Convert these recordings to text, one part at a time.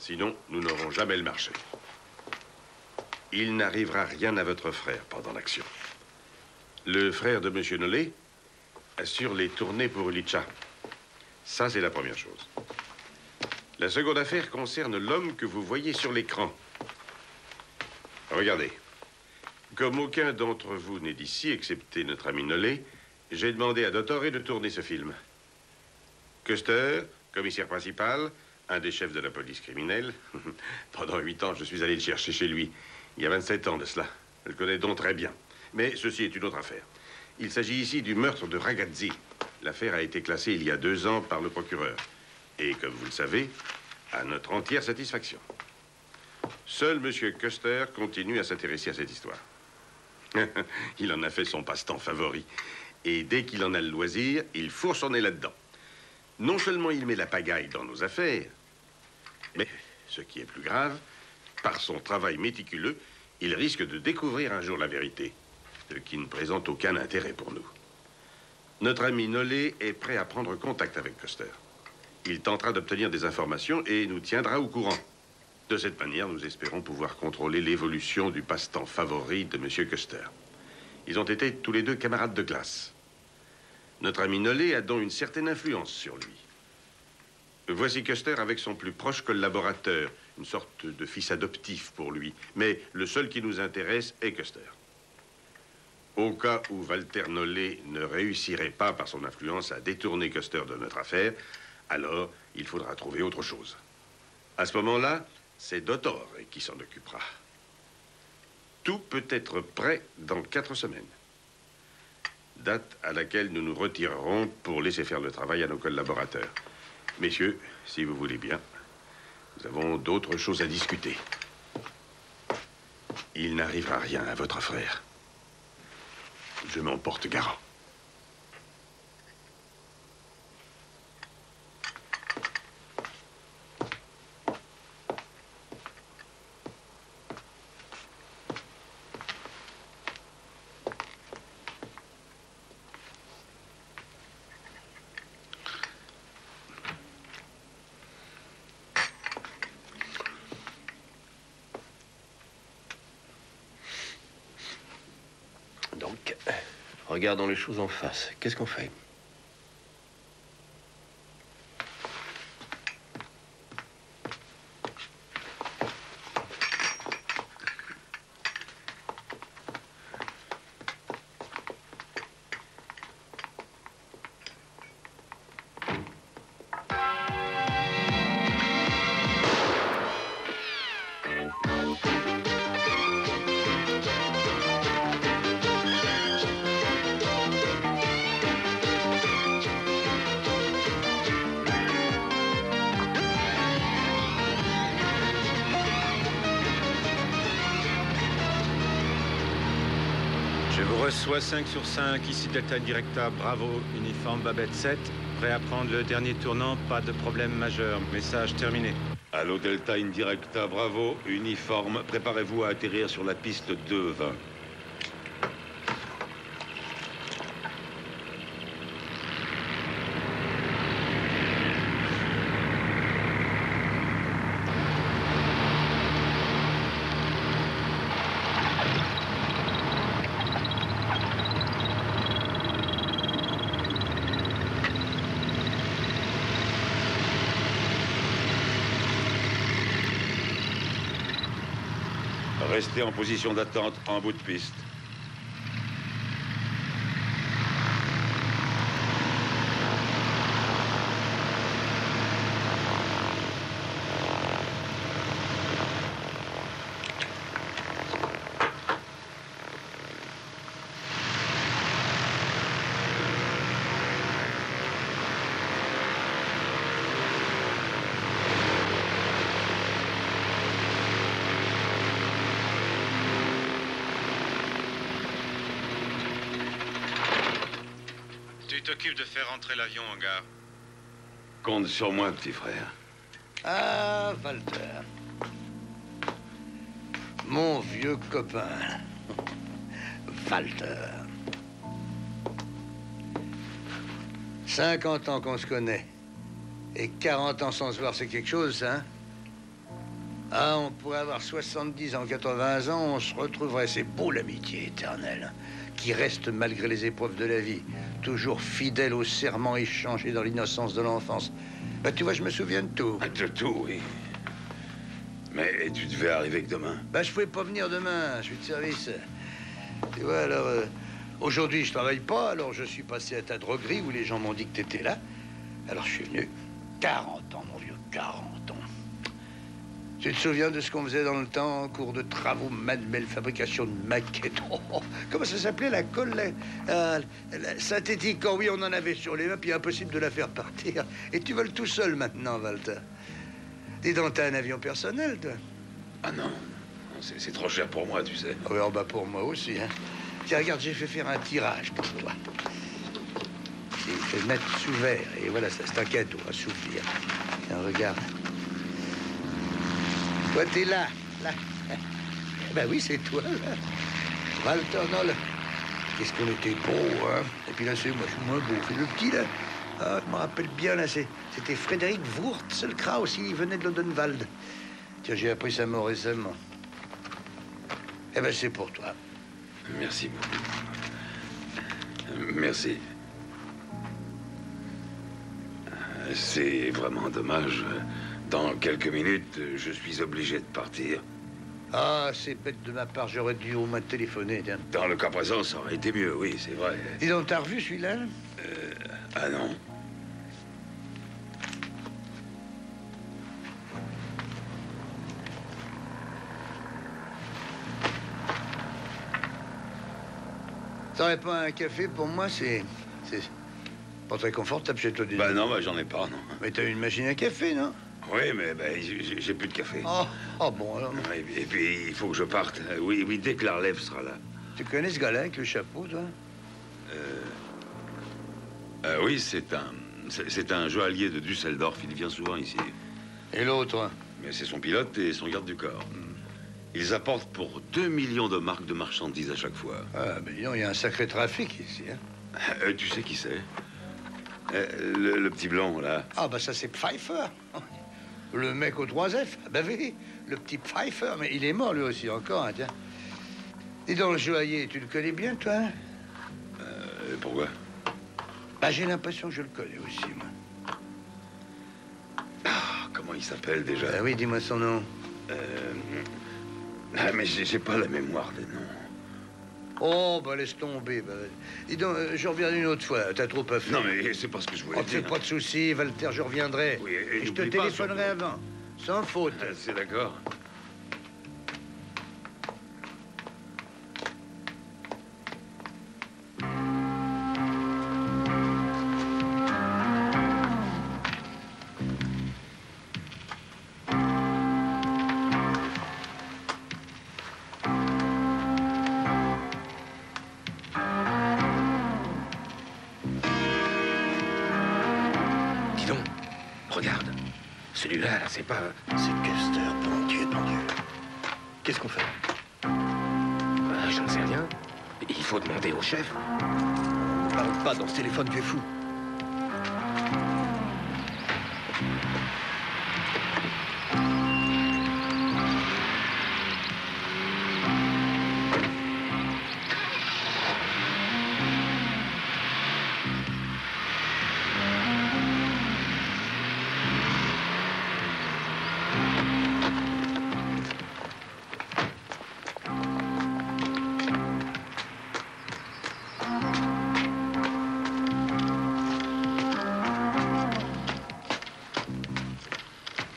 Sinon, nous n'aurons jamais le marché. Il n'arrivera rien à votre frère pendant l'action. Le frère de M. Nollet assure les tournées pour Ulitcha. Ça, c'est la première chose. La seconde affaire concerne l'homme que vous voyez sur l'écran. Regardez. Comme aucun d'entre vous n'est d'ici, excepté notre ami Nollet, j'ai demandé à Dottore de tourner ce film. Custer, commissaire principal, un des chefs de la police criminelle. Pendant 8 ans, je suis allé le chercher chez lui. Il y a 27 ans de cela. Je le connais donc très bien. Mais ceci est une autre affaire. Il s'agit ici du meurtre de Ragazzi. L'affaire a été classée il y a 2 ans par le procureur. Et comme vous le savez, à notre entière satisfaction. Seul M. Custer continue à s'intéresser à cette histoire. Il en a fait son passe-temps favori. Et dès qu'il en a le loisir, il fourre son nez là-dedans. Non seulement il met la pagaille dans nos affaires, mais, ce qui est plus grave, par son travail méticuleux, il risque de découvrir un jour la vérité, ce qui ne présente aucun intérêt pour nous. Notre ami Nollet est prêt à prendre contact avec Custer. Il tentera d'obtenir des informations et nous tiendra au courant. De cette manière, nous espérons pouvoir contrôler l'évolution du passe-temps favori de M. Custer. Ils ont été tous les deux camarades de classe. Notre ami Nollet a donc une certaine influence sur lui. Voici Custer avec son plus proche collaborateur, une sorte de fils adoptif pour lui. Mais le seul qui nous intéresse est Custer. Au cas où Walter Nollet ne réussirait pas par son influence à détourner Custer de notre affaire, alors il faudra trouver autre chose. À ce moment-là, c'est Dottore qui s'en occupera. Tout peut être prêt dans 4 semaines. Date à laquelle nous nous retirerons pour laisser faire le travail à nos collaborateurs. Messieurs, si vous voulez bien, nous avons d'autres choses à discuter. Il n'arrivera rien à votre frère. Je m'en porte garant. Donc, regardons les choses en face. Qu'est-ce qu'on fait? Reçoit 5 sur 5, ici Delta Directa, Bravo, uniforme Babette 7. Prêt à prendre le dernier tournant, pas de problème majeur. Message terminé. Allô Delta Indirecta, Bravo, uniforme, préparez-vous à atterrir sur la piste 220. Restez en position d'attente en bout de piste. Tu t'occupes de faire entrer l'avion en gare. Compte sur moi, petit frère. Ah, Walter. Mon vieux copain. Walter. 50 ans qu'on se connaît. Et 40 ans sans se voir, c'est quelque chose, hein? Ah, on pourrait avoir 70 ans, 80 ans, on se retrouverait. C'est beau l'amitié éternelle, qui reste malgré les épreuves de la vie, toujours fidèle aux serments échangés dans l'innocence de l'enfance. Bah, tu vois, je me souviens de tout. De tout, oui. Mais tu devais arriver que demain. Bah, je pouvais pas venir demain, je suis de service. Tu vois, alors, aujourd'hui, je travaille pas, alors je suis passé à ta droguerie où les gens m'ont dit que t'étais là. Alors, je suis venu. 40 ans, mon vieux, 40 ans. Tu te souviens de ce qu'on faisait dans le temps, en cours de travaux manuels, fabrication de maquettes? Oh, comment ça s'appelait, la colle, la synthétique? Oh oui, on en avait sur les mains, puis impossible de la faire partir. Et tu voles tout seul maintenant, Walter. Dis donc, t'as un avion personnel, toi? Ah non, c'est trop cher pour moi, tu sais. Ah oui, bah pour moi aussi, hein. Tiens, regarde, j'ai fait faire un tirage pour toi. J'ai fait mettre sous verre, et voilà, c'est un cadeau, un souvenir. Tiens, regarde. Toi, t'es là, là. Ben oui, c'est toi, là. Walter Noll. Qu'est-ce qu'on était beau, hein? Et puis là, c'est moi, je suis moins beau. C'est le petit, là. Ah, je me rappelle bien, là, c'était Frédéric Wurzelkraus, il venait de l'Odenwald. Tiens, j'ai appris sa mort récemment. Eh ben, c'est pour toi. Merci beaucoup. Merci. C'est vraiment dommage. Dans quelques minutes, je suis obligé de partir. Ah, c'est bête de ma part, j'aurais dû au moins te téléphoner, tiens. Dans le cas présent, ça aurait été mieux, oui, c'est vrai. Dis donc, t'as revu celui-là? Ah non. T'aurais pas un café pour moi? C'est pas très confortable chez toi, dis donc. Bah non, bah j'en ai pas, non. Mais t'as une machine à café, non? Oui, mais bah, j'ai plus de café. Oh, bon, alors. Et puis, il faut que je parte. Oui, oui, dès que la relève sera là. Tu connais ce gars-là avec le chapeau, toi? Oui, c'est un joaillier de Düsseldorf. Il vient souvent ici. Et l'autre? Mais c'est son pilote et son garde du corps. Ils apportent pour 2 millions de marques de marchandises à chaque fois. Ah, mais dis donc, il y a un sacré trafic ici, hein? Tu sais qui c'est? Le petit blond, là. Ah, bah ça, c'est Pfeiffer. Le mec aux 3 F. Ah, bah oui, le petit Pfeiffer. Mais il est mort, lui aussi, encore, hein, tiens. Dis donc, le joaillier, tu le connais bien, toi? Pourquoi? Bah, j'ai l'impression que je le connais aussi, moi. Ah, comment il s'appelle, déjà? Ah oui, dis-moi son nom. Ah, mais j'ai pas la mémoire des noms. Oh, bah laisse tomber. Bah. Dis donc, je reviens une autre fois. T'as trop à faire. Non, mais c'est pas ce que je voulais Oh, fais dire. pas de soucis, Walter, je reviendrai. Oui, et je te n'oublie pas, téléphonerai surtout. avant. Sans faute. Ah, c'est d'accord. Dis donc, regarde. Celui-là, là, c'est pas... C'est Custer, bon Dieu, mon Dieu. Qu'est-ce qu'on fait? J'en sais rien. Il faut demander au chef. Parle pas dans ce téléphone, tu es fou.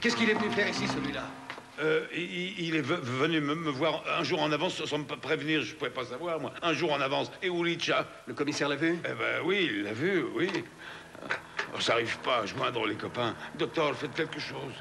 Qu'est-ce qu'il est venu faire ici, celui-là? Il est venu me voir un jour en avance sans me prévenir. Je pouvais pas savoir, moi. Un jour en avance. Et Ulicha? Le commissaire l'a vu? Eh ben oui, il l'a vu, oui. On s'arrive pas à joindre les copains. Docteur, faites quelque chose.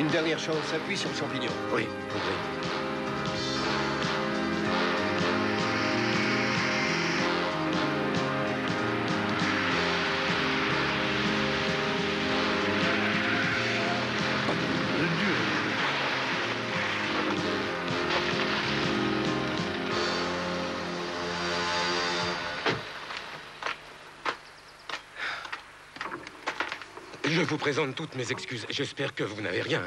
Une dernière chance, appuie sur le champignon. Oui, compris. Je vous présente toutes mes excuses. J'espère que vous n'avez rien.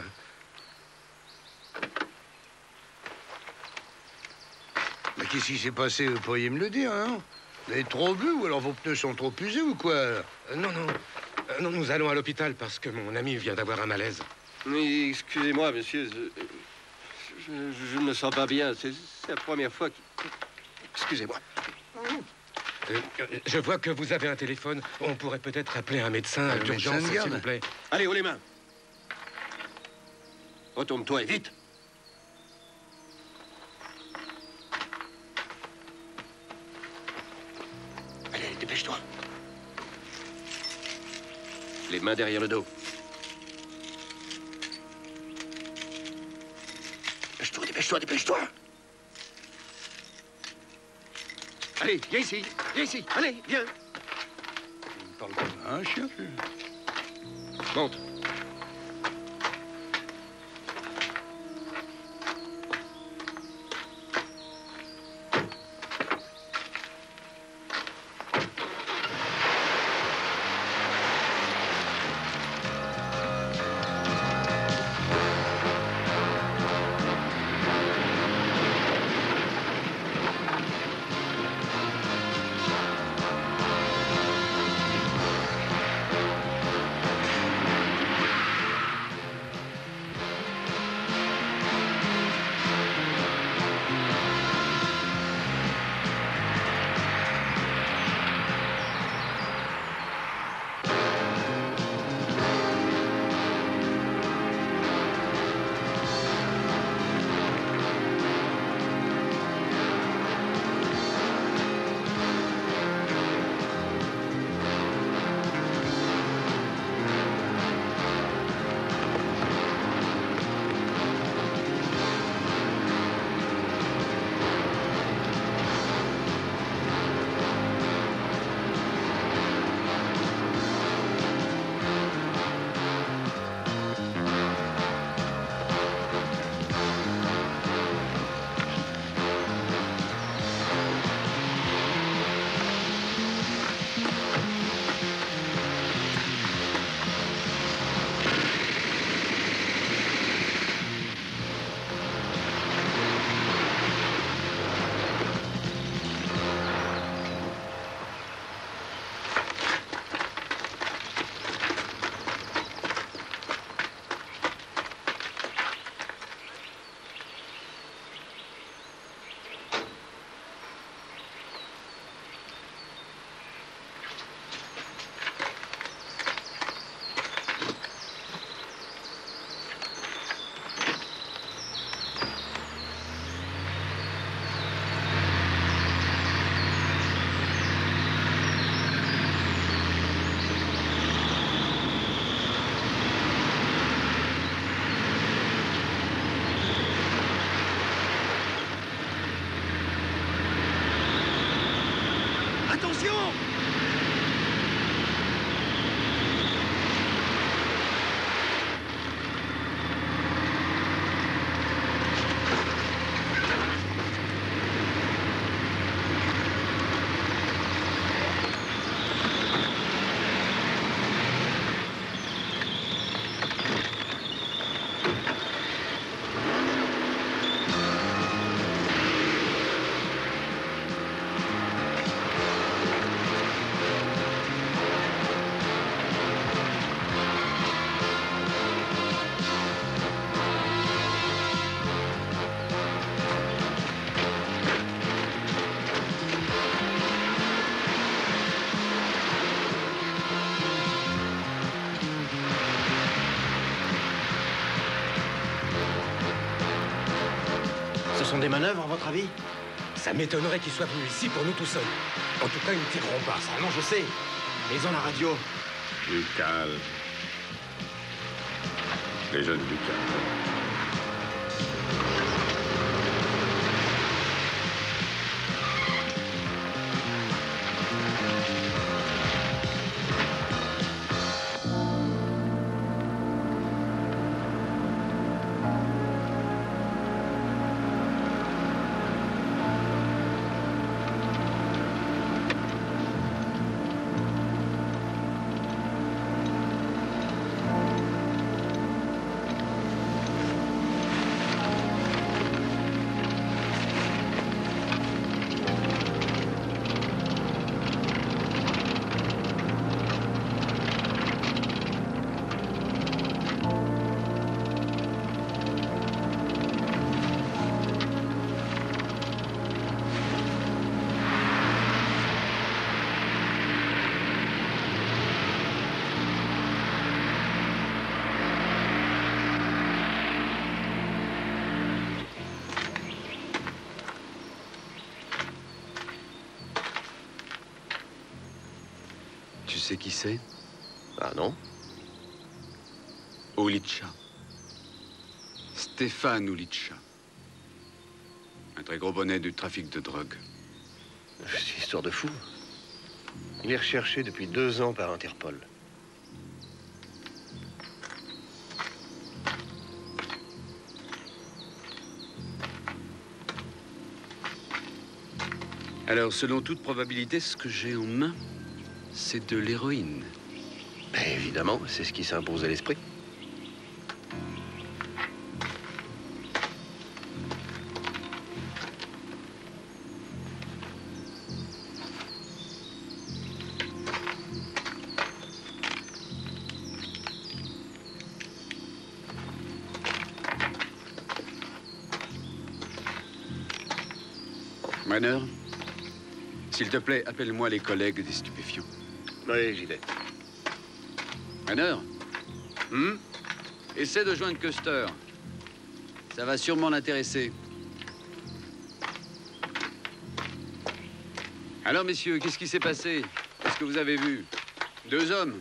Mais qu'est-ce qui s'est passé? Vous pourriez me le dire, hein? Vous avez trop bu ou alors vos pneus sont trop usés ou quoi? Non, non. Non, nous allons à l'hôpital parce que mon ami vient d'avoir un malaise. Oui, excusez-moi, monsieur. Je ne me sens pas bien. C'est la première fois que... Excusez-moi. Je vois que vous avez un téléphone. On pourrait peut-être appeler un médecin d'urgence, s'il vous plaît. Allez, haut les mains. Retourne-toi et vite. Allez, dépêche-toi. Les mains derrière le dos. Dépêche-toi, dépêche-toi, dépêche-toi. Allez, viens ici, allez, viens. Il me parle comme un chien. Monte. Ce sont des manœuvres, à votre avis? Ça m'étonnerait qu'ils soient venus ici pour nous tout seuls. En tout cas, ils ne tireront pas. Ah non, je sais. Mais ils ont la radio. Plus calme. Les jeunes Lucas. Tu sais qui c'est? Ah non? Ulitcha. Stéphane Ulitcha. Un très gros bonnet du trafic de drogue. C'est une histoire de fou. Il est recherché depuis 2 ans par Interpol. Alors, selon toute probabilité, ce que j'ai en main, c'est de l'héroïne. Évidemment, c'est ce qui s'impose à l'esprit. Manner, s'il te plaît, appelle-moi les collègues des stupéfiants. Oui, j'y vais. Manner, essaie de joindre Custer. Ça va sûrement l'intéresser. Alors, messieurs, qu'est-ce qui s'est passé? Qu'est-ce que vous avez vu? 2 hommes.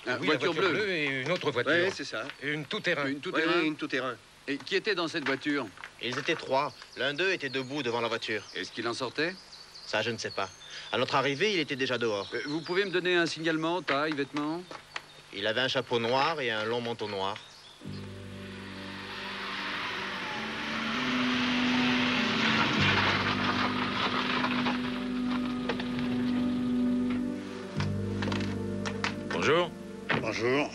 Oui, voiture la voiture bleue et une autre voiture. Oui, c'est ça. Une tout-terrain. Une tout-terrain. Oui, une tout-terrain. Et qui était dans cette voiture? Ils étaient 3. L'un d'eux était debout devant la voiture. Est-ce qu'il en sortait? Ça, je ne sais pas. À notre arrivée, il était déjà dehors. Vous pouvez me donner un signalement, taille, vêtements? Il avait un chapeau noir et un long manteau noir. Bonjour. Bonjour.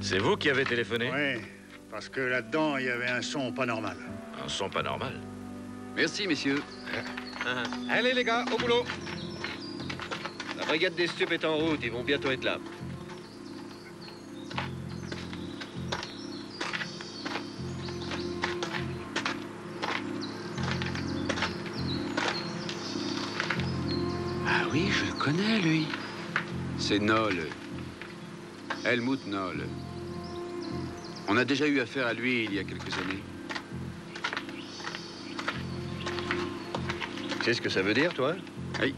C'est vous qui avez téléphoné? Oui, parce que là-dedans, il y avait un son pas normal. Un son pas normal. Merci, messieurs. Allez, les gars, au boulot. La brigade des stupes est en route. Ils vont bientôt être là. Ah oui, je le connais, lui. C'est Noll. Helmut Noll. On a déjà eu affaire à lui il y a quelques années. Tu sais ce que ça veut dire, toi? Oui,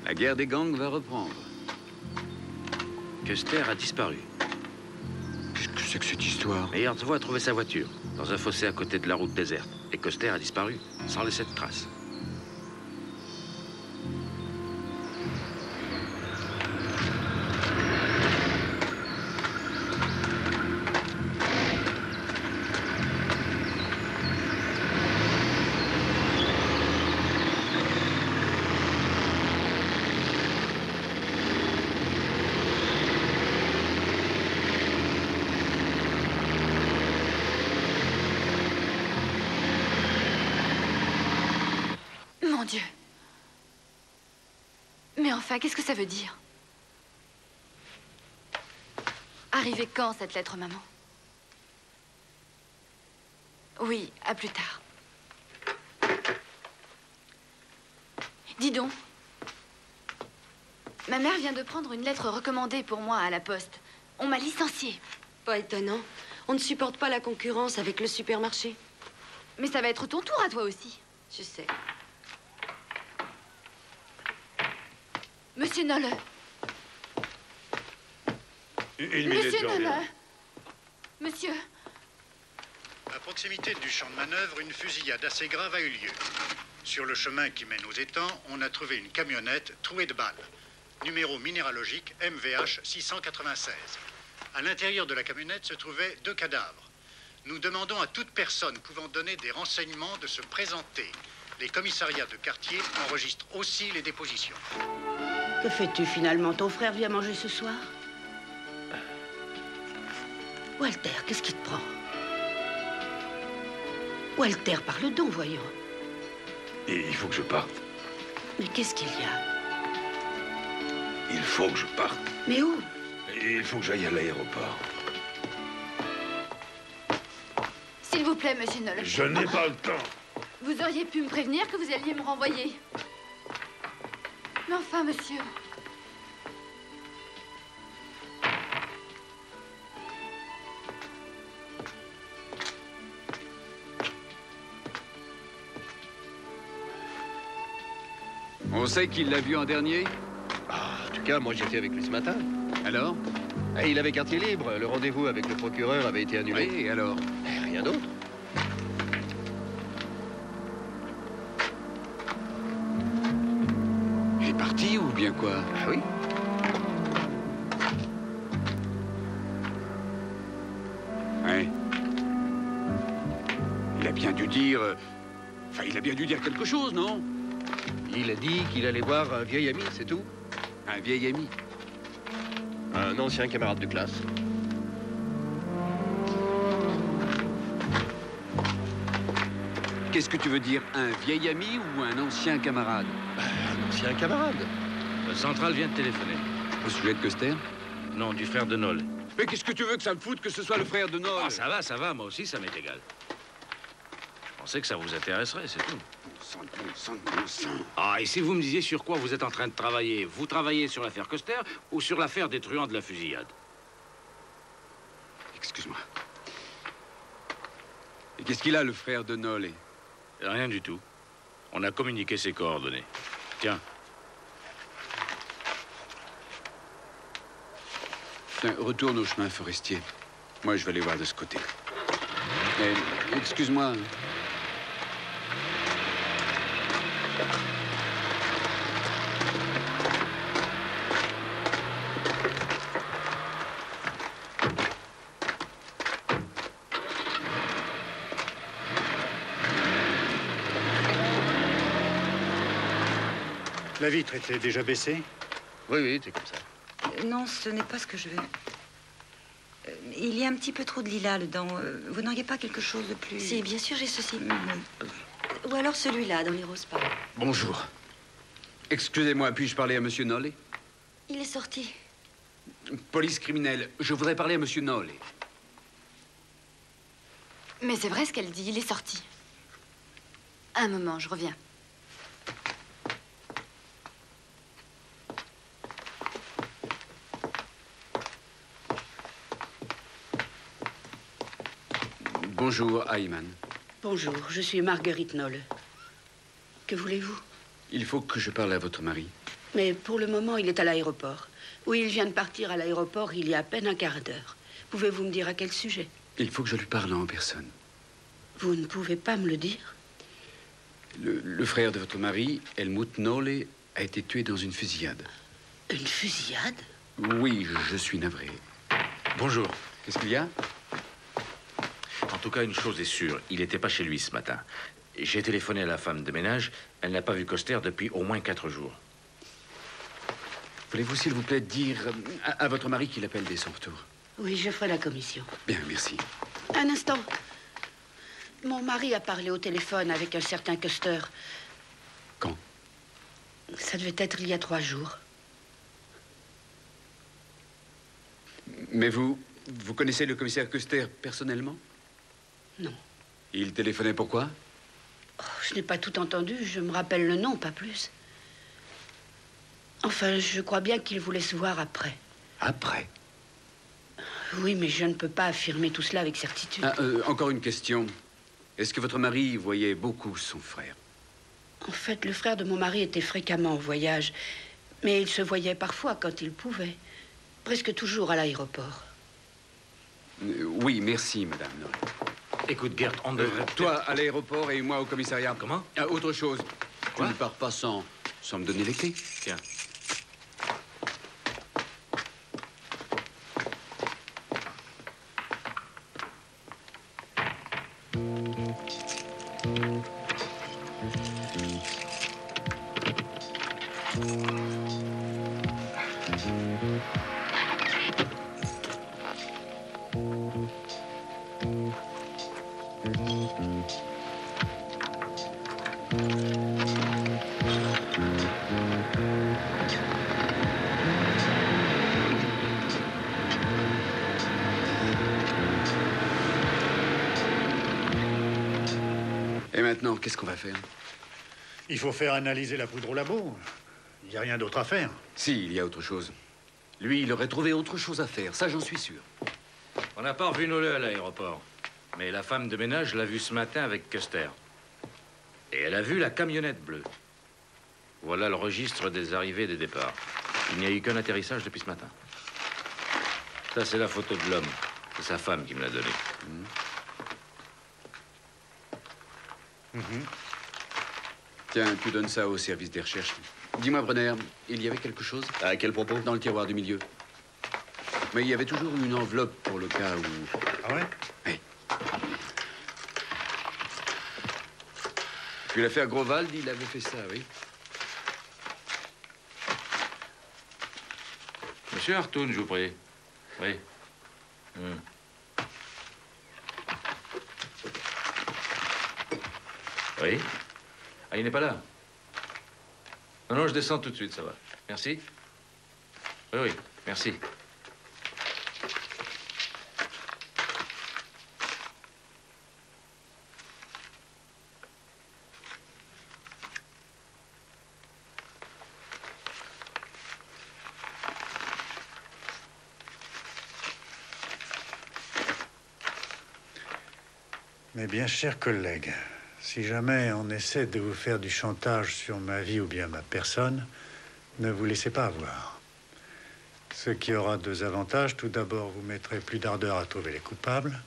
la guerre des gangs va reprendre. Custer a disparu. Qu'est-ce que c'est que cette histoire? Et Hartvo a trouvé sa voiture, dans un fossé à côté de la route déserte. Et Custer a disparu, sans laisser de traces. Mon Dieu. Mais enfin, qu'est-ce que ça veut dire? Arrivée quand, cette lettre, maman? Oui, à plus tard. Dis donc. Ma mère vient de prendre une lettre recommandée pour moi à la poste. On m'a licenciée. Pas étonnant. On ne supporte pas la concurrence avec le supermarché. Mais ça va être ton tour à toi aussi. Je sais. Monsieur Nolle. Une minute, Monsieur je reviens. Nolle. Monsieur. À proximité du champ de manœuvre, une fusillade assez grave a eu lieu. Sur le chemin qui mène aux étangs, on a trouvé une camionnette trouée de balles. Numéro minéralogique MVH 696. À l'intérieur de la camionnette se trouvaient 2 cadavres. Nous demandons à toute personne pouvant donner des renseignements de se présenter. Les commissariats de quartier enregistrent aussi les dépositions. Que fais-tu finalement? Ton frère vient manger ce soir? Walter, qu'est-ce qui te prend? Walter, parle donc, voyons. Et il faut que je parte. Mais qu'est-ce qu'il y a? Il faut que je parte. Mais où? Et il faut que j'aille à l'aéroport. S'il vous plaît, monsieur Nolle. Je n'ai pas le temps. Vous auriez pu me prévenir que vous alliez me renvoyer. Mais enfin, monsieur. On sait qu'il l'a vu en dernier? En tout cas, moi j'étais avec lui ce matin. Alors? Il avait quartier libre. Le rendez-vous avec le procureur avait été annulé. Oui, et alors? Rien d'autre. Il est parti ou bien quoi? Ah oui. Ouais. Il a bien dû dire... Enfin, il a bien dû dire quelque chose, non? Il a dit qu'il allait voir un vieil ami, c'est tout. Un vieil ami? Un ancien camarade de classe. Qu'est-ce que tu veux dire? Un vieil ami ou un ancien camarade? Un ancien camarade. Le central vient de téléphoner. Au sujet de Custer? Non, du frère de Nolle. Mais qu'est-ce que tu veux que ça me foute que ce soit le frère de Nolle? Ah, ça va, moi aussi, ça m'est égal. Je pensais que ça vous intéresserait, c'est tout. Ah, et si vous me disiez sur quoi vous êtes en train de travailler? Vous travaillez sur l'affaire Custer ou sur l'affaire des truands de la fusillade? Excuse-moi. Et qu'est-ce qu'il a, le frère de Nolle? Rien du tout. On a communiqué ses coordonnées. Tiens. Tiens, retourne au chemin forestier. Moi, je vais aller voir de ce côté. Excuse-moi. La vitre était déjà baissée? Oui, c'est comme ça. Non, ce n'est pas ce que je veux. Il y a un petit peu trop de lilas dedans. Vous n'auriez pas quelque chose de plus... Si, bien sûr, j'ai ceci. Ou alors celui-là, dans les roses pâles. Bonjour. Excusez-moi, puis-je parler à Monsieur Nolle? Il est sorti. Police criminelle, je voudrais parler à Monsieur Nolle. Mais c'est vrai ce qu'elle dit, il est sorti. Un moment, je reviens. Bonjour, Ayman. Bonjour, je suis Marguerite Nolle. Que voulez-vous? Il faut que je parle à votre mari. Mais pour le moment, il est à l'aéroport. Oui, il vient de partir à l'aéroport il y a à peine un quart d'heure. Pouvez-vous me dire à quel sujet? Il faut que je lui parle en personne. Vous ne pouvez pas me le dire? Le frère de votre mari, Helmut Nolle, a été tué dans une fusillade. Une fusillade? Oui, je suis navré. Bonjour. Qu'est-ce qu'il y a? En tout cas, une chose est sûre, il n'était pas chez lui ce matin. J'ai téléphoné à la femme de ménage, elle n'a pas vu Custer depuis au moins 4 jours. Voulez-vous, s'il vous plaît, dire à votre mari qu'il appelle dès son retour? Oui, je ferai la commission. Bien, merci. Un instant. Mon mari a parlé au téléphone avec un certain Custer. Quand? Ça devait être il y a 3 jours. Mais vous connaissez le commissaire Custer personnellement? Non. Il téléphonait pourquoi? Oh, je n'ai pas tout entendu. Je me rappelle le nom, pas plus. Enfin, je crois bien qu'il voulait se voir après. Après? Oui, mais je ne peux pas affirmer tout cela avec certitude. Encore une question. Est-ce que votre mari voyait beaucoup son frère? En fait, le frère de mon mari était fréquemment en voyage. Mais il se voyait parfois quand il pouvait. Presque toujours à l'aéroport. Oui, merci, madame Noll. Écoute, Gert, on devrait... Toi, à l'aéroport et moi au commissariat. Comment? Autre chose. Quoi? Tu ne pars pas sans me donner les clés. Tiens. Et maintenant, qu'est-ce qu'on va faire? Il faut faire analyser la poudre au labo. Il n'y a rien d'autre à faire. Si, il y a autre chose. Lui, il aurait trouvé autre chose à faire, ça j'en suis sûr. On n'a pas revu Nolle à l'aéroport. Mais la femme de ménage l'a vu ce matin avec Custer. Et elle a vu la camionnette bleue. Voilà le registre des arrivées et des départs. Il n'y a eu qu'un atterrissage depuis ce matin. Ça, c'est la photo de l'homme. C'est sa femme qui me l'a donnée. Tiens, tu donnes ça au service des recherches. Dis-moi, Brenner, il y avait quelque chose? À quel propos? Dans le tiroir du milieu. Mais il y avait toujours une enveloppe pour le cas où... Ah ouais? Oui. Puis l'affaire Grovald, il avait fait ça, oui. Monsieur Hartoun, je vous prie. Oui. Oui? Ah, il n'est pas là? Non, non, je descends tout de suite, ça va. Merci. Oui, oui, merci. Mes bien chers collègues, si jamais on essaie de vous faire du chantage sur ma vie ou bien ma personne, ne vous laissez pas avoir. Ce qui aura deux avantages. Tout d'abord, vous mettrez plus d'ardeur à trouver les coupables.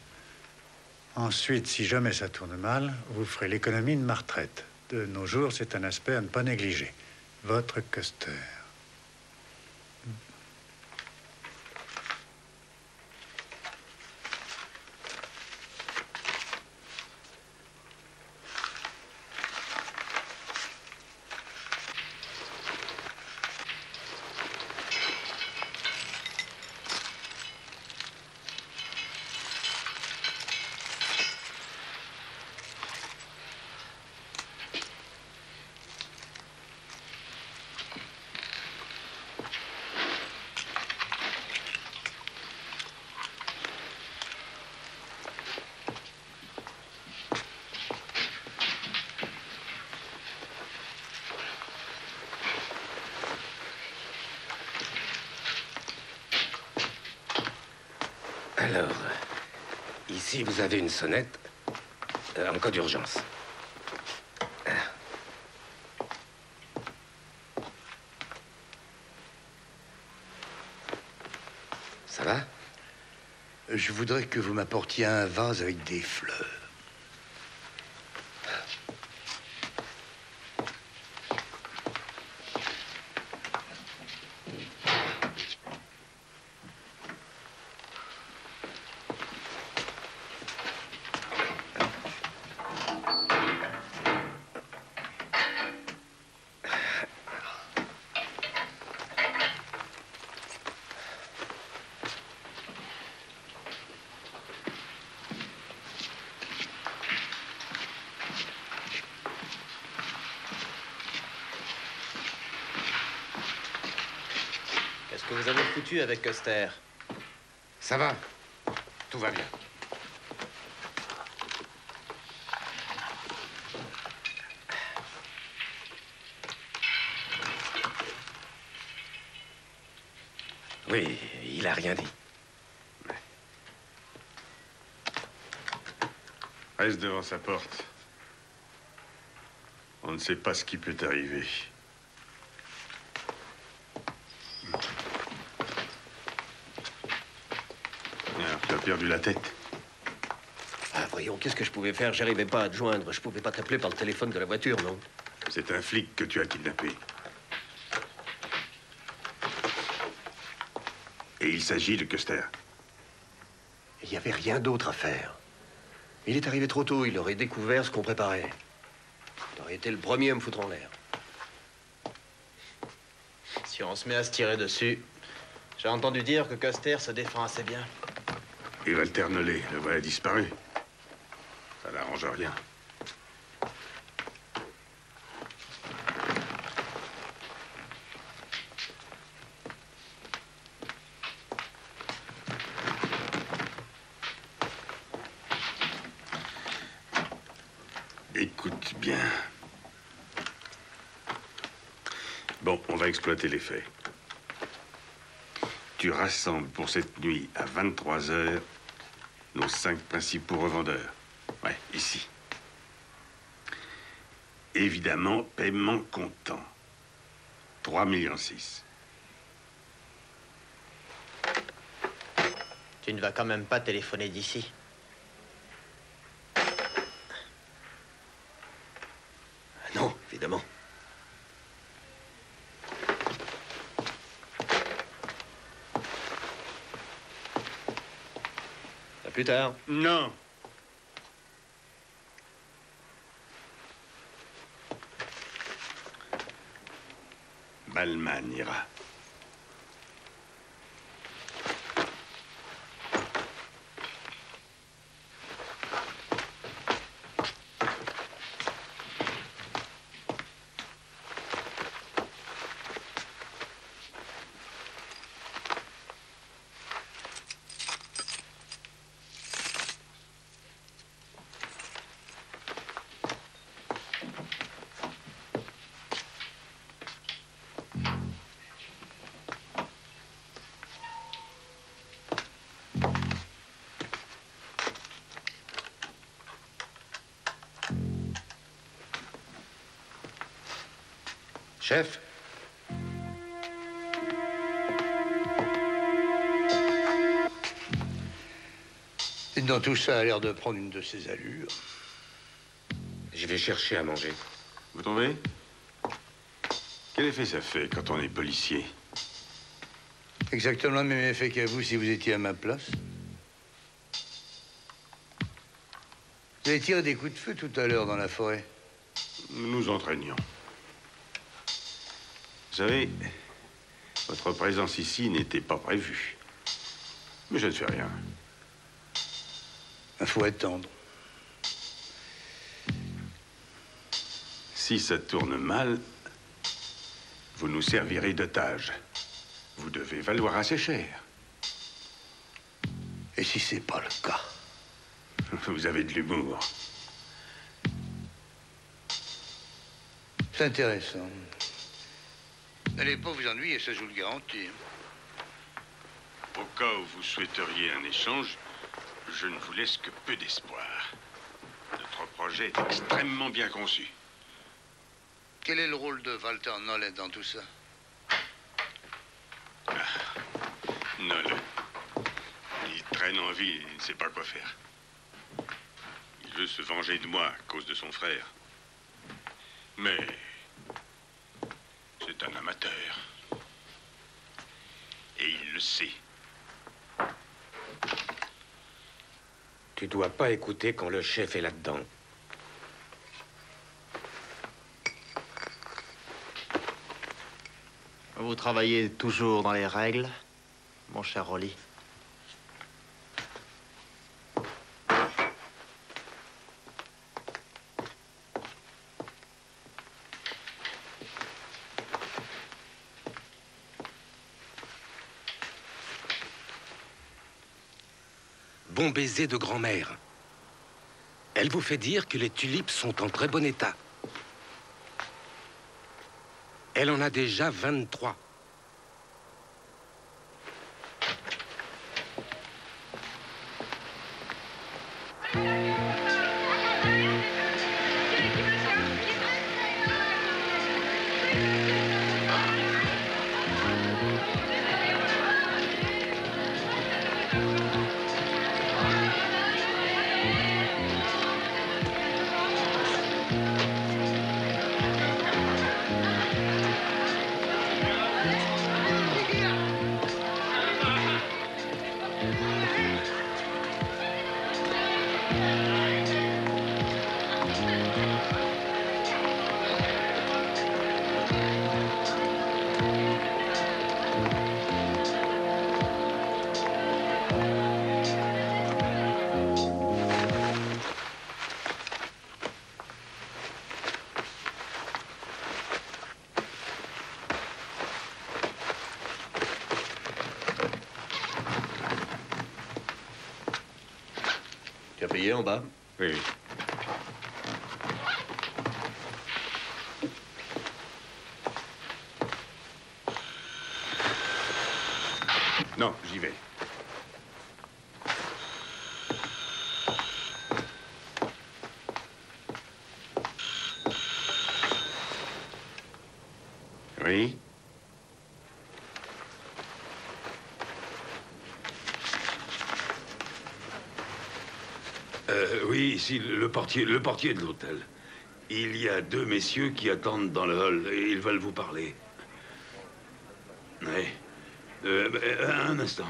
Ensuite, si jamais ça tourne mal, vous ferez l'économie de ma retraite. De nos jours, c'est un aspect à ne pas négliger. Votre Custer. Alors, ici, vous avez une sonnette en cas d'urgence. Ça va? Je voudrais que vous m'apportiez un vase avec des fleurs. Qu'est-ce que vous avez foutu avec Custer? Ça va. Tout va bien. Oui, il a rien dit. Reste devant sa porte. On ne sait pas ce qui peut arriver. perdu la tête. Ah, voyons, qu'est-ce que je pouvais faire? J'arrivais pas à te joindre. Je pouvais pas t'appeler par le téléphone de la voiture, non? C'est un flic que tu as kidnappé. Et il s'agit de Custer. Il n'y avait rien d'autre à faire. Il est arrivé trop tôt. Il aurait découvert ce qu'on préparait. Il aurait été le premier à me foutre en l'air. Si on se met à se tirer dessus, j'ai entendu dire que Custer se défend assez bien. Et Walter Nollet, le voilà disparu. Ça n'arrange rien. Écoute bien. Bon, on va exploiter les faits. Tu rassembles pour cette nuit à 23 h nos 5 principaux revendeurs. Ouais, ici. Évidemment, paiement comptant. 3,6 millions. Tu ne vas quand même pas téléphoner d'ici. Non, évidemment. À plus tard. Non. Balman ira. Chef? Et dans tout ça a l'air de prendre une de ses allures. Je vais chercher à manger. Vous trouvez? Quel effet ça fait quand on est policier? Exactement le même effet qu'à vous si vous étiez à ma place. Vous avez tiré des coups de feu tout à l'heure dans la forêt. Nous nous entraînions. Vous savez, votre présence ici n'était pas prévue. Mais je ne fais rien. Il faut attendre. Si ça tourne mal, vous nous servirez d'otages. Vous devez valoir assez cher. Et si c'est pas le cas? Vous avez de l'humour. C'est intéressant. N'allez pas vous ennuyer, ça je vous le garantis. Au cas où vous souhaiteriez un échange, je ne vous laisse que peu d'espoir. Notre projet est extrêmement bien conçu. Quel est le rôle de Walter Nollet dans tout ça? Nollet. Il traîne en ville, il ne sait pas quoi faire. Il veut se venger de moi à cause de son frère. Mais c'est un amateur. Et il le sait. Tu dois pas écouter quand le chef est là-dedans. Vous travaillez toujours dans les règles, mon cher Rolly. Bon baiser de grand-mère. Elle vous fait dire que les tulipes sont en très bon état. Elle en a déjà 23. voyez en bas? Oui. Non, j'y vais. Oui. Oui, ici, le portier de l'hôtel. Il y a 2 messieurs qui attendent dans le hall et ils veulent vous parler. Oui. Un instant.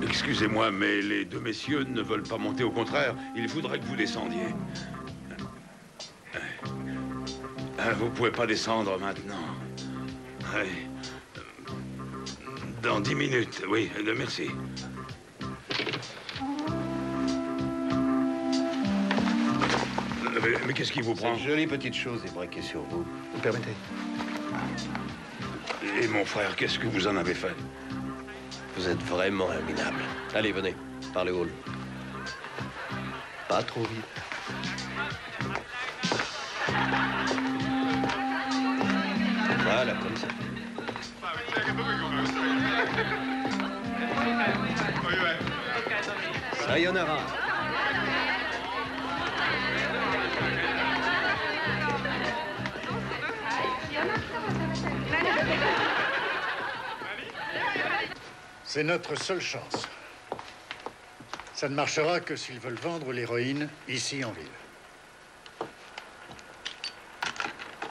Excusez-moi, mais les 2 messieurs ne veulent pas monter. Au contraire, il faudrait que vous descendiez. Vous pouvez pas descendre maintenant. Oui. Dans 10 minutes, oui, merci. Mais qu'est-ce qui vous prend? Cette jolie petite chose est braquée sur vous. Vous permettez? Et mon frère, qu'est-ce que vous en avez fait? Vous êtes vraiment un minable. Allez, venez, par le hall. Pas trop vite. Voilà, comme ça. Sayonara. C'est notre seule chance. Ça ne marchera que s'ils veulent vendre l'héroïne ici en ville.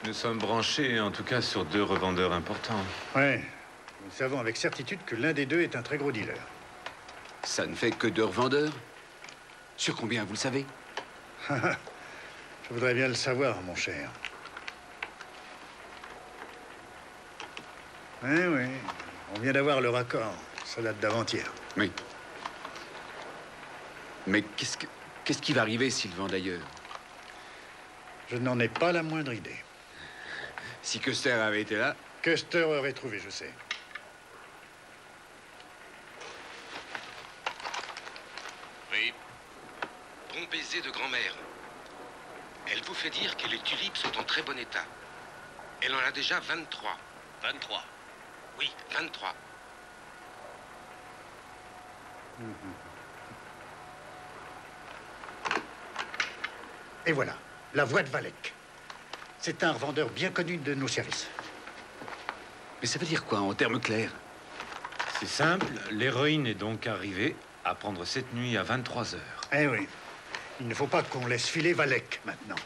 Nous sommes branchés, en tout cas, sur 2 revendeurs importants. Ouais. Nous savons avec certitude que l'un des 2 est un très gros dealer. Ça ne fait que 2 revendeurs? Sur combien, vous le savez? Je voudrais bien le savoir, mon cher. Oui, oui. On vient d'avoir le raccord. Ça date d'avant-hier. Oui. Mais qu'est-ce qui va arriver s'ils vendent ailleurs? Je n'en ai pas la moindre idée. Si Custer avait été là... Custer aurait trouvé, je sais. Oui. Bon baiser de grand-mère. Elle vous fait dire que les tulipes sont en très bon état. Elle en a déjà 23. 23? Oui, 23. Et voilà, la voix de Valek. C'est un revendeur bien connu de nos services. Mais ça veut dire quoi, en termes clairs? C'est simple, l'héroïne est donc arrivée à prendre cette nuit à 23 heures. Eh oui. Il ne faut pas qu'on laisse filer Valek, maintenant.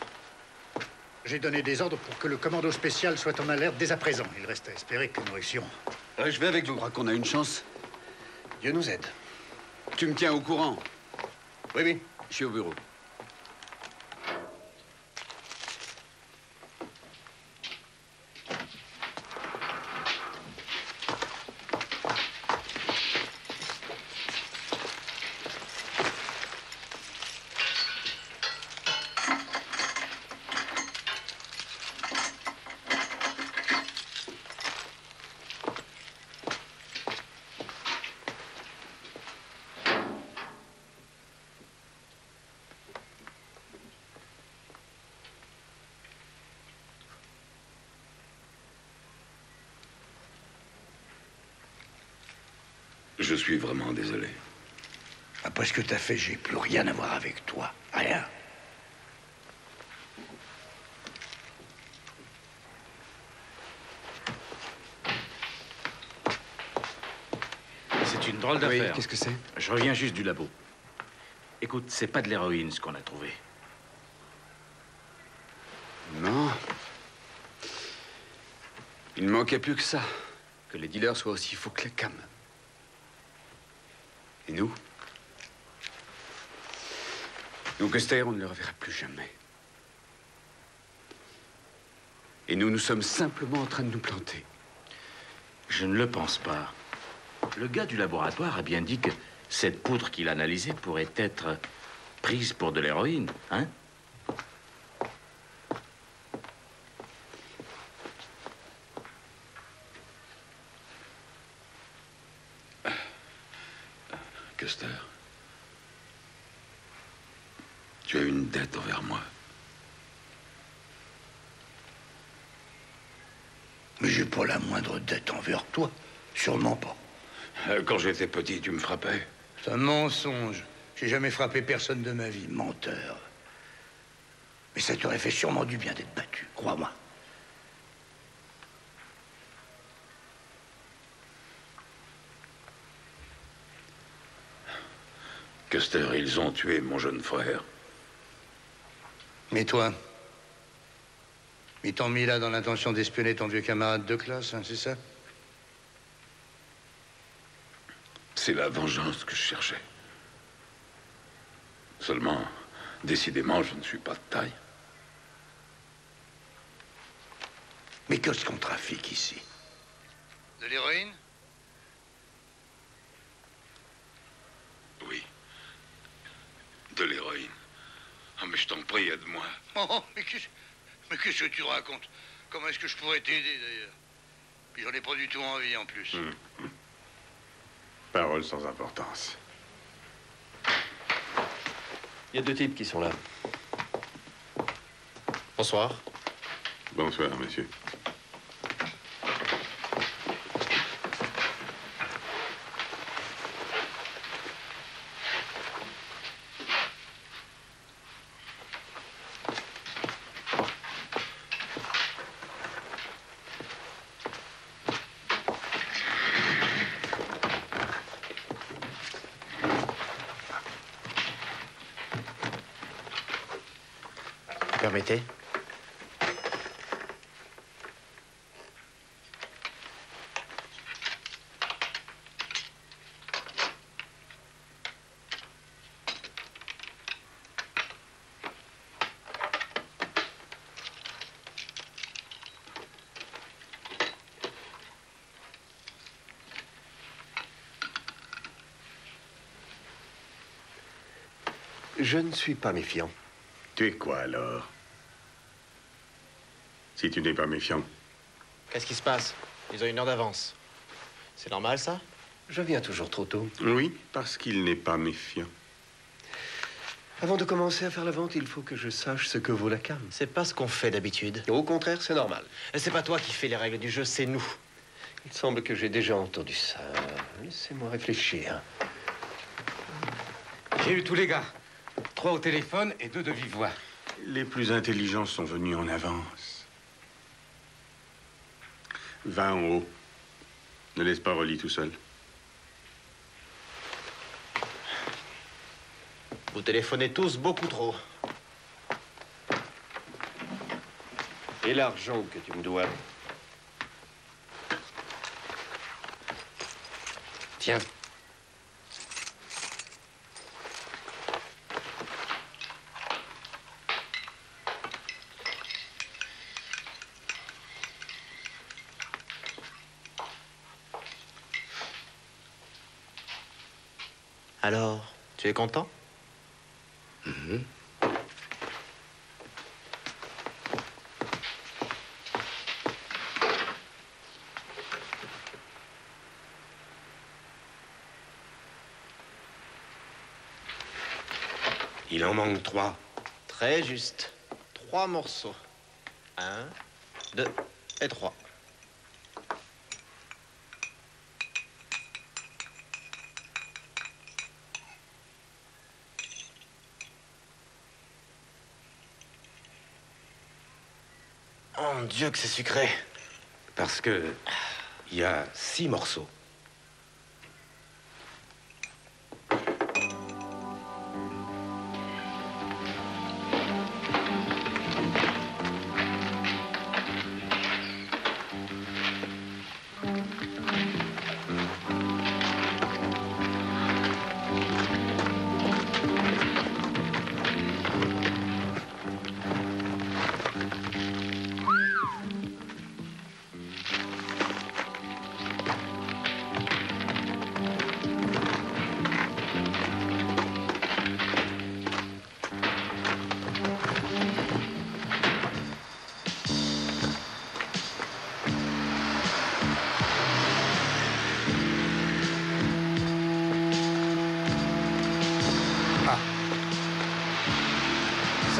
J'ai donné des ordres pour que le commando spécial soit en alerte dès à présent. Il reste à espérer que nous réussirons. Je vais avec vous. Je crois qu'on a une chance. Dieu nous aide. Tu me tiens au courant? Oui, oui. Je suis au bureau. Je suis vraiment désolé. Après ce que t'as fait, j'ai plus rien à voir avec toi. Rien. C'est une drôle d'affaire. Oui, qu'est-ce que c'est? Je reviens juste du labo. Écoute, c'est pas de l'héroïne ce qu'on a trouvé. Non. Il ne manquait plus que ça. Que les dealers soient aussi faux que les cams. Et nous? Nous, Custer, on ne le reverra plus jamais. Et nous sommes simplement en train de nous planter. Je ne le pense pas. Le gars du laboratoire a bien dit que cette poudre qu'il analysait pourrait être prise pour de l'héroïne, hein? Custer. dette envers moi. Mais j'ai pas la moindre dette envers toi. Sûrement pas. Quand j'étais petit, tu me frappais. C'est un mensonge. J'ai jamais frappé personne de ma vie, menteur. Mais ça t'aurait fait sûrement du bien d'être battu, crois-moi. Custer, ils ont tué mon jeune frère. Mais toi, ils t'ont mis là dans l'intention d'espionner ton vieux camarade de classe, hein, c'est ça? C'est la vengeance que je cherchais. Seulement, décidément, je ne suis pas de taille. Mais qu'est-ce qu'on trafique ici? De l'héroïne? Oui. De l'héroïne. Ah, mais je t'en prie, aide-moi. Oh, mais qu'est-ce que tu racontes? Comment est-ce que je pourrais t'aider, d'ailleurs? Puis j'en ai pas du tout envie, en plus. Parole sans importance. Il y a deux types qui sont là. Bonsoir. Bonsoir, monsieur. Permettez. Je ne suis pas méfiant. Tu es quoi, alors? Si tu n'es pas méfiant. Qu'est-ce qui se passe? Ils ont une heure d'avance. C'est normal, ça? Je viens toujours trop tôt. Oui, parce qu'il n'est pas méfiant. Avant de commencer à faire la vente, il faut que je sache ce que vaut la cam. C'est pas ce qu'on fait d'habitude. Au contraire, c'est normal. C'est pas toi qui fais les règles du jeu, c'est nous. Il semble que j'ai déjà entendu ça. Laissez-moi réfléchir. J'ai eu tous les gars. 3 au téléphone et 2 de vive voix. Les plus intelligents sont venus en avance. Va en haut. Ne laisse pas Rolly tout seul. Vous téléphonez tous beaucoup trop. Et l'argent que tu me dois? Tiens. Alors, tu es content? Il en manque 3. Très juste. 3 morceaux. 1, 2 et 3. Oh mon Dieu, que c'est sucré. Parce que il y a 6 morceaux.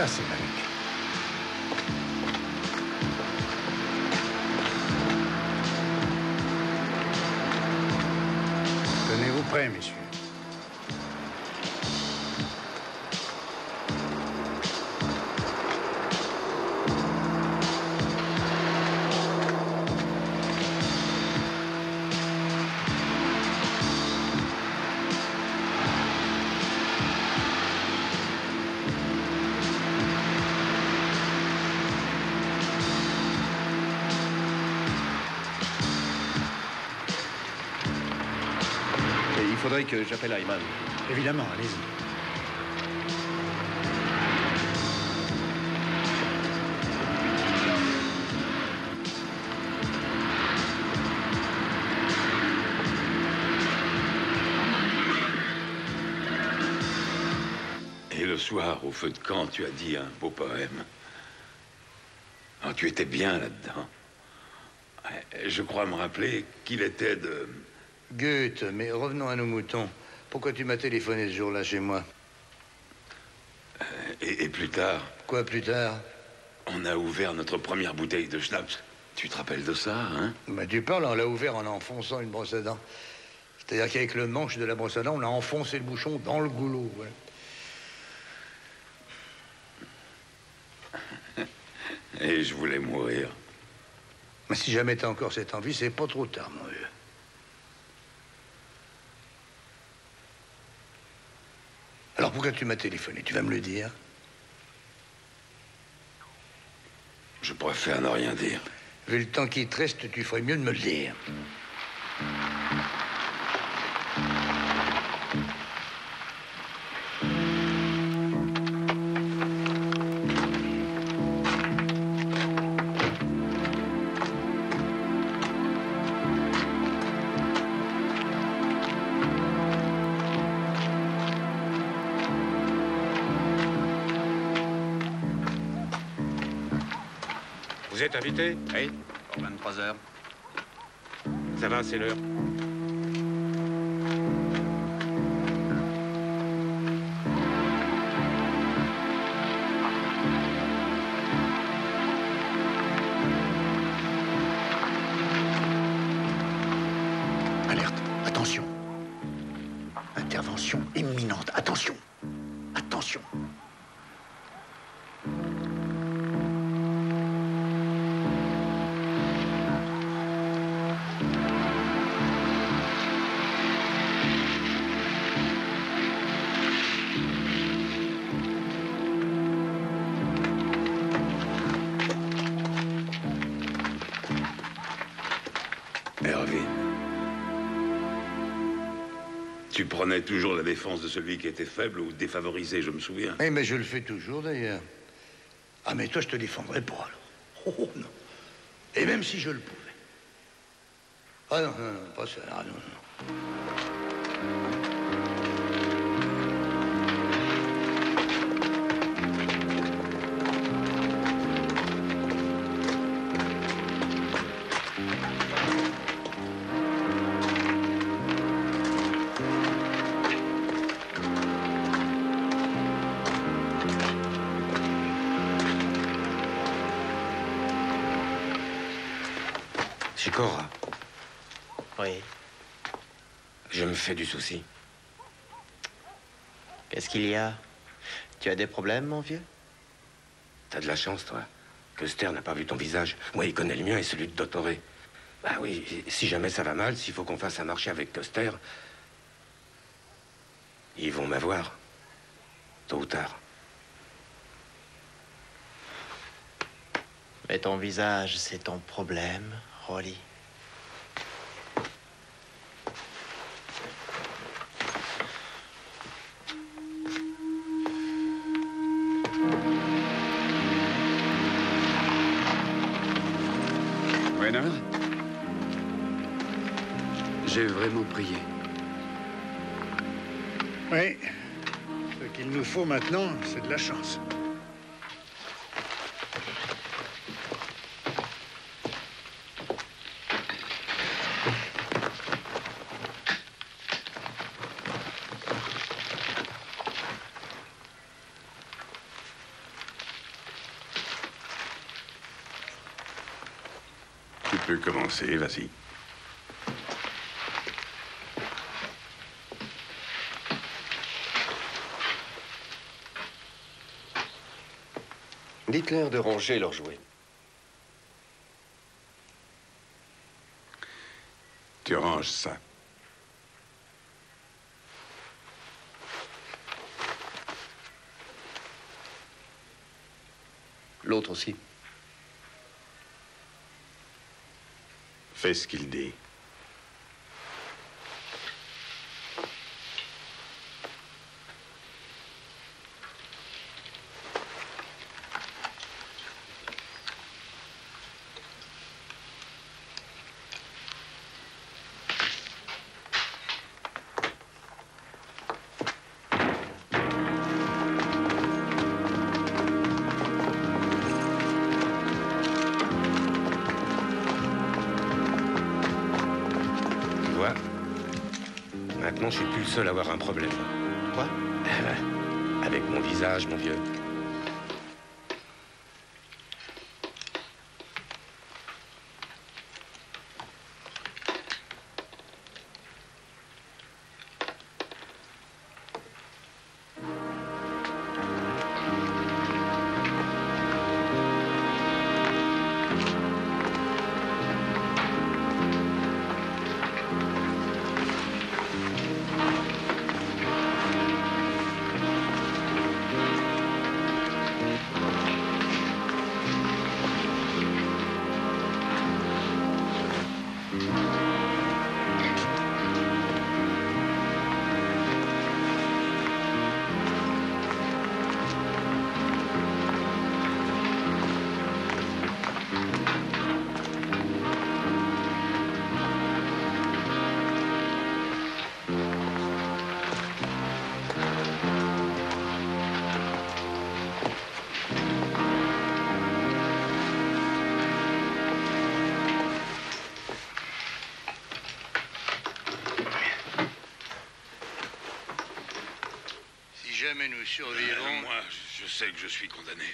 Ça, c'est magique. Tenez-vous prêts, messieurs. Il faudrait que j'appelle Ayman. Évidemment, allez-y. Et le soir, au feu de camp, tu as dit un beau poème. Ah, tu étais bien là-dedans. Je crois me rappeler qu'il était de... Goethe, mais revenons à nos moutons. Pourquoi tu m'as téléphoné ce jour-là chez moi? Et plus tard? Quoi plus tard? On a ouvert notre première bouteille de schnapps. Tu te rappelles de ça, hein? Bah, tu parles, on l'a ouvert en enfonçant une brosse à dents. C'est-à-dire qu'avec le manche de la brosse à dents, on a enfoncé le bouchon dans le goulot. Voilà. Et je voulais mourir. Mais si jamais t'as encore cette envie, c'est pas trop tard, mon vieux. Alors pourquoi tu m'as téléphoné? Tu vas me le dire? Je préfère ne rien dire. Vu le temps qui te reste, tu ferais mieux de me le dire. Vous êtes invité? Oui, pour 23 heures. Ça va, c'est l'heure. Alerte, attention. Intervention imminente, attention. Attention. Erwin, tu prenais toujours la défense de celui qui était faible ou défavorisé, je me souviens. Eh, mais je le fais toujours, d'ailleurs. Ah, mais toi, je te défendrais pas, alors. Oh, non. Et même si je le pouvais. Ah, non, non, non, pas ça. Ah, non, non. Chikora, Oui. je me fais du souci. Qu'est-ce qu'il y a? Tu as des problèmes, mon vieux? T'as de la chance, toi. Custer n'a pas vu ton visage. Moi, il connaît le mien et celui de Dottoré. Bah oui, si jamais ça va mal, s'il faut qu'on fasse un marché avec Custer, ils vont m'avoir. Tôt ou tard. Mais ton visage, c'est ton problème, Rolly. Brenner? J'ai vraiment prié. Oui. Ce qu'il nous faut maintenant, c'est de la chance. peux commencer, vas-y. Dites-leur de ranger leurs jouets. Tu ranges ça. L'autre aussi. Fais ce qu'il dit. Maintenant, je suis plus le seul à avoir un problème. Quoi? Avec mon visage, mon vieux. Jamais nous survivrons. Moi, je sais que je suis condamné.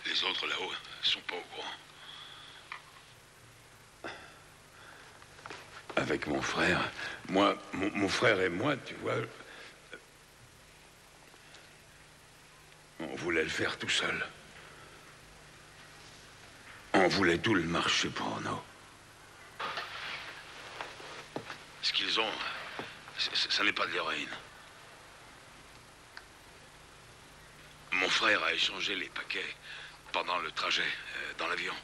Les autres là-haut sont pas au courant. Avec mon frère, mon frère et moi, tu vois, on voulait le faire tout seul. On voulait tout le marché pour nous. Ce qu'ils ont, ça n'est pas de l'héroïne. Mon frère a échangé les paquets pendant le trajet dans l'avion.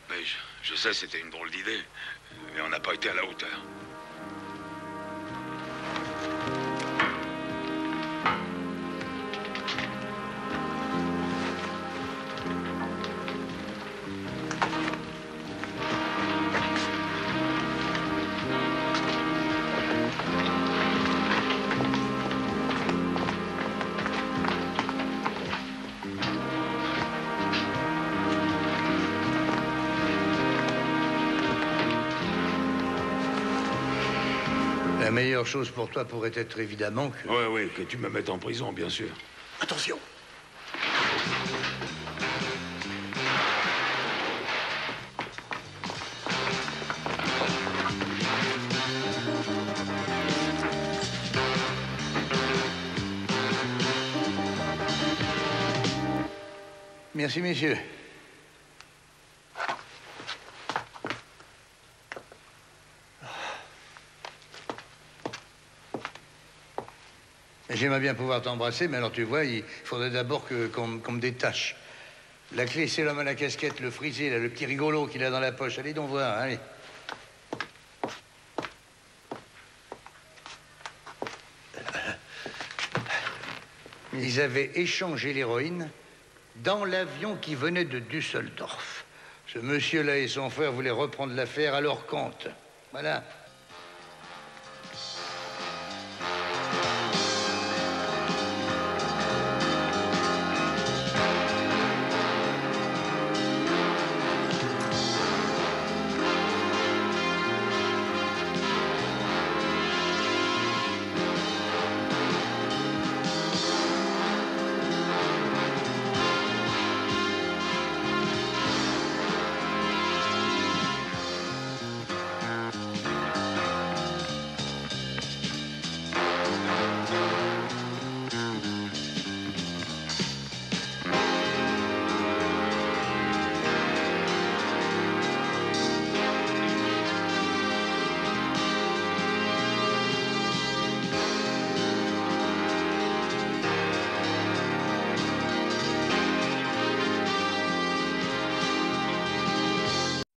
Mais je sais, c'était une drôle d'idée, mais on n'a pas été à la hauteur. La meilleure chose pour toi pourrait être évidemment que... Oui, que tu me mettes en prison, bien sûr. Attention! Merci, messieurs. J'aimerais bien pouvoir t'embrasser, mais alors tu vois, il faudrait d'abord qu'on me détache. La clé, c'est l'homme à la casquette, le frisé, là, le petit rigolo qu'il a dans la poche. Allez donc voir, allez. Ils avaient échangé l'héroïne dans l'avion qui venait de Düsseldorf. Ce monsieur-là et son frère voulaient reprendre l'affaire à leur compte. Voilà.